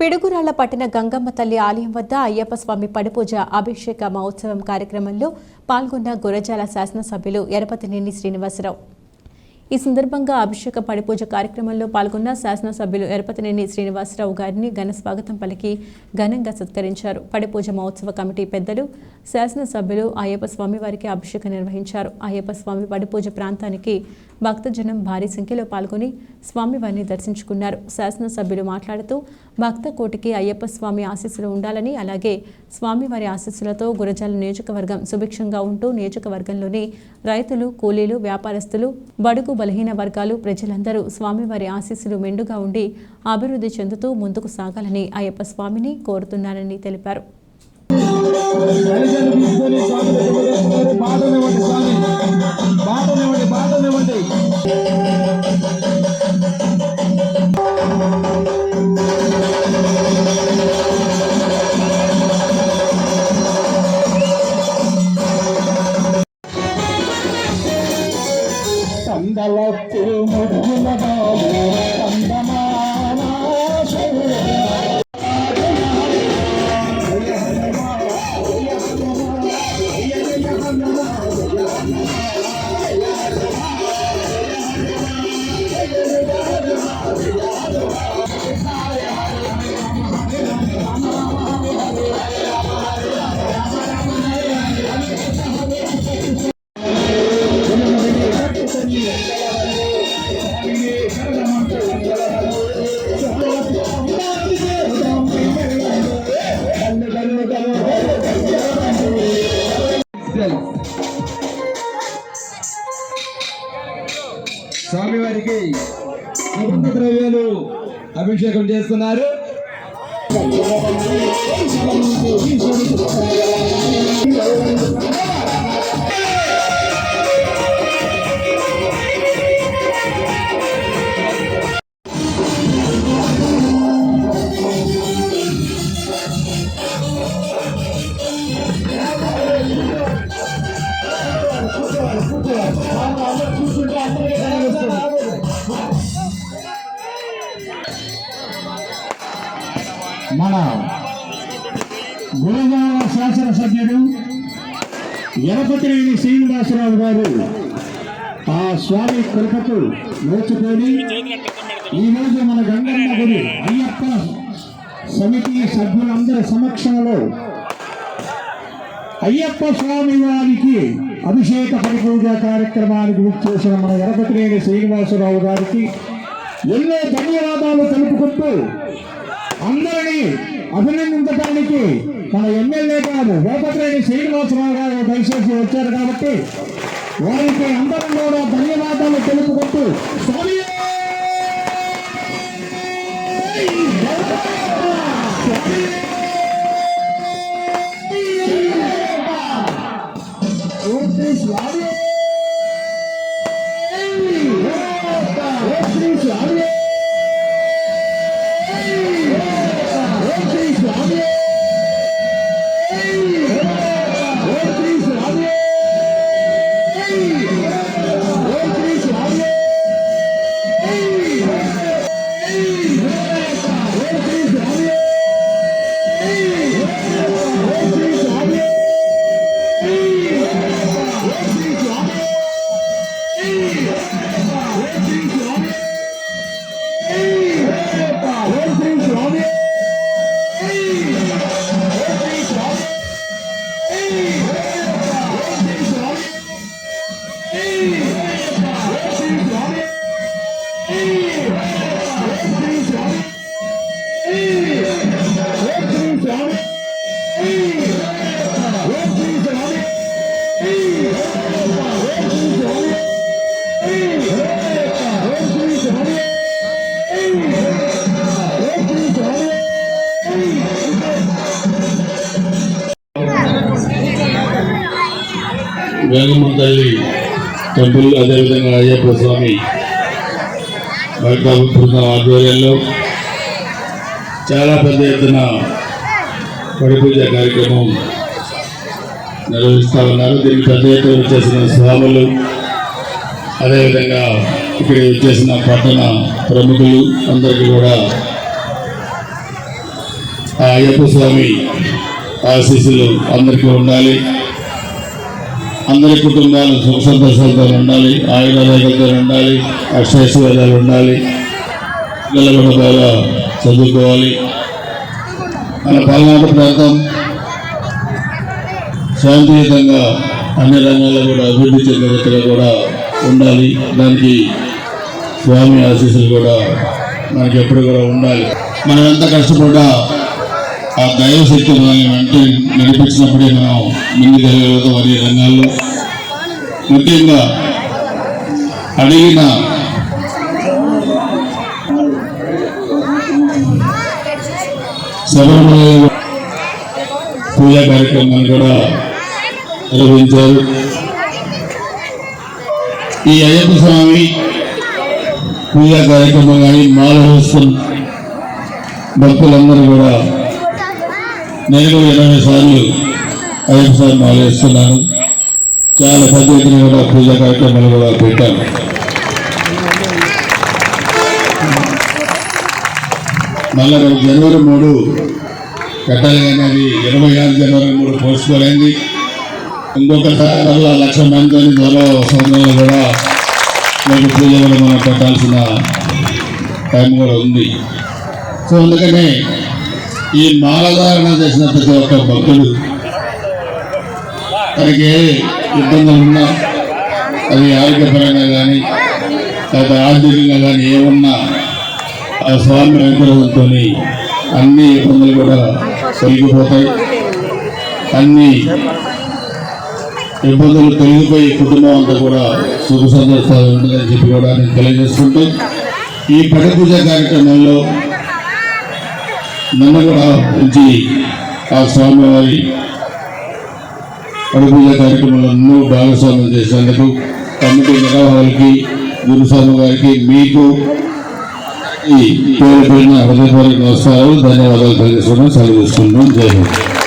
పిడుగురాళ్ల పట్టిన గంగమ్మ తల్లి ఆలయం వద్ద అయ్యప్ప స్వామి పడిపూజ అభిషేక మహోత్సవం కార్యక్రమంలో పాల్గొన్న గురజాల శాసనసభ్యులు ఎరపతినేని శ్రీనివాసరావు. ఈ సందర్భంగా అభిషేక పడిపూజ కార్యక్రమంలో పాల్గొన్న శాసనసభ్యులు ఎరపతినేని శ్రీనివాసరావు గారిని ఘన స్వాగతం పలికి ఘనంగా సత్కరించారు. పడిపూజ మహోత్సవ కమిటీ పెద్దలు, శాసనసభ్యులు అయ్యప్ప స్వామి వారికి అభిషేకం నిర్వహించారు. అయ్యప్ప స్వామి పడిపూజ ప్రాంతానికి భక్తజనం భారీ సంఖ్యలో పాల్గొని స్వామివారిని దర్శించుకున్నారు. శాసనసభ్యులు మాట్లాడుతూ భక్త కోటికి అయ్యప్ప స్వామి ఆశీస్సులు ఉండాలని, అలాగే స్వామివారి ఆశీస్సులతో గురజాల నియోజకవర్గం సుభిక్షంగా ఉంటూ నియోజకవర్గంలోని రైతులు, కూలీలు, వ్యాపారస్తులు, బడుగు బలహీన వర్గాలు ప్రజలందరూ స్వామివారి ఆశీస్సులు మెండుగా ఉండి అభివృద్ధి చెందుతూ ముందుకు సాగాలని అయ్యప్ప స్వామిని కోరుతున్నారని తెలిపారు. స్వామివారికి సుగంధ ద్రవ్యాలు అభిషేకం చేస్తున్నారు. మన గురజాల శాసనసభ్యుడు ఎరపతినేని శ్రీనివాసరావు గారు ఆ స్వామి కృపకు నోచుకొని ఈరోజు మన గంగమ్మ గుడి అయ్యప్ప సమితి సభ్యులందరి సమక్షంలో అయ్యప్ప స్వామి వారికి అభిషేక పరిపూజ కార్యక్రమానికి విచ్చేసిన మన ఎరపతినేని శ్రీనివాసరావు గారికి ఎన్నో ధన్యవాదాలు తెలుపుకుంటూ అందరినీ అభినందించడానికి మన ఎమ్మెల్యే గారు ఎరపతినేని శ్రీనివాసరావు గారు దయచేసి వచ్చారు కాబట్టి వారికి అందరం కూడా ధన్యవాదాలు తెలుపుకుంటూ గంగమ్మ తల్లి టెంపుల్, అదేవిధంగా అయ్యప్ప స్వామి బృందం ఆధ్వర్యంలో చాలా పెద్ద ఎత్తున పడిపూజ కార్యక్రమం నిర్వహిస్తూ ఉన్నారు. దీనికి పెద్ద ఎత్తున వచ్చేసిన స్వాములు, అదేవిధంగా ఇక్కడ వచ్చేసిన పట్టణ ప్రముఖులు అందరికీ కూడా ఆ అయ్యప్ప స్వామి ఆశీస్సులు అందరికీ ఉండాలి. అందరి కుటుంబాలు సుఖ సంతోషాలతో ఉండాలి, ఆయుధాలతో ఉండాలి, అక్షైశ్వర్యాలు ఉండాలి, పిల్లలు కూడా బాగా చదువుకోవాలి. మన పల్నాడు ప్రాంతం శాంతియుతంగా అన్ని రంగాల్లో కూడా అభివృద్ధి చెందేట్టుగా కూడా ఉండాలి. దానికి స్వామి ఆశీస్సులు కూడా మనకి ఎప్పుడు కూడా ఉండాలి. మనం ఎంత కష్టపడ్డా ఆ దైవశక్తి మనల్ని వెంట నడిపించినప్పుడే మనం ముందుకెళ్ళగలుగుతాం. అన్ని రంగాల్లో ముఖ్యంగా అడిగిన శబరిమల పూజా కార్యక్రమాన్ని కూడా నిర్వహించారు. ఈ అయ్యప్ప స్వామి పూజా కార్యక్రమం కానీ మాల వేస్తున్న భక్తులందరూ కూడా నేను 20 సార్లు అయ్యప్ప స్వామి మాల వేస్తున్నాను. చాలా పెద్ద ఎత్తున కూడా పూజా కార్యక్రమాలు కూడా పెట్టాను. మళ్ళీ జనవరి 3 కట్టాలి కానీ అది 26 జనవరి 3 పోస్ట్పోన్ అయింది. ఇంకొకసారి 1,00,000 మందితో త్వరలో సంవత్సరంలో కూడా మీకు పూజ కూడా మనం పెట్టాల్సిన టైం కూడా ఉంది. సో అందుకనే ఈ మాలధారణ చేసిన ప్రతి ఒక్క భక్తుడు తనకి ఇబ్బందులు ఉన్నా, అది ఆరోగ్యపరంగా కానీ లేదా ఆర్థికంగా కానీ ఏమున్నా ఆ స్వామి అనుగ్రహంతో అన్ని ఇబ్బందులు కూడా తొలగిపోతాయి. అన్ని ఇబ్బందులు తొలగిపోయి కుటుంబం అంతా కూడా సుఖ సంతోషాలు ఉంటుందని చెప్పి కూడా నేను తెలియజేసుకుంటూ ఈ పడి పూజ కార్యక్రమంలో నన్ను కూడా ఉంచి ఆ స్వామివారి పడి పూజ కార్యక్రమంలో నన్ను భాగస్వామ్యం చేసినందుకు కమిటీ నిర్వాహకులకి, గురుస్వామి గారికి, మీకు ఈ పేరు పేరున హృదయపూర్వక నమస్కారాలు, ధన్యవాదాలు తెలియజేసుకున్నాం. సెలవు తీసుకుంటున్నాం. జై హింద్.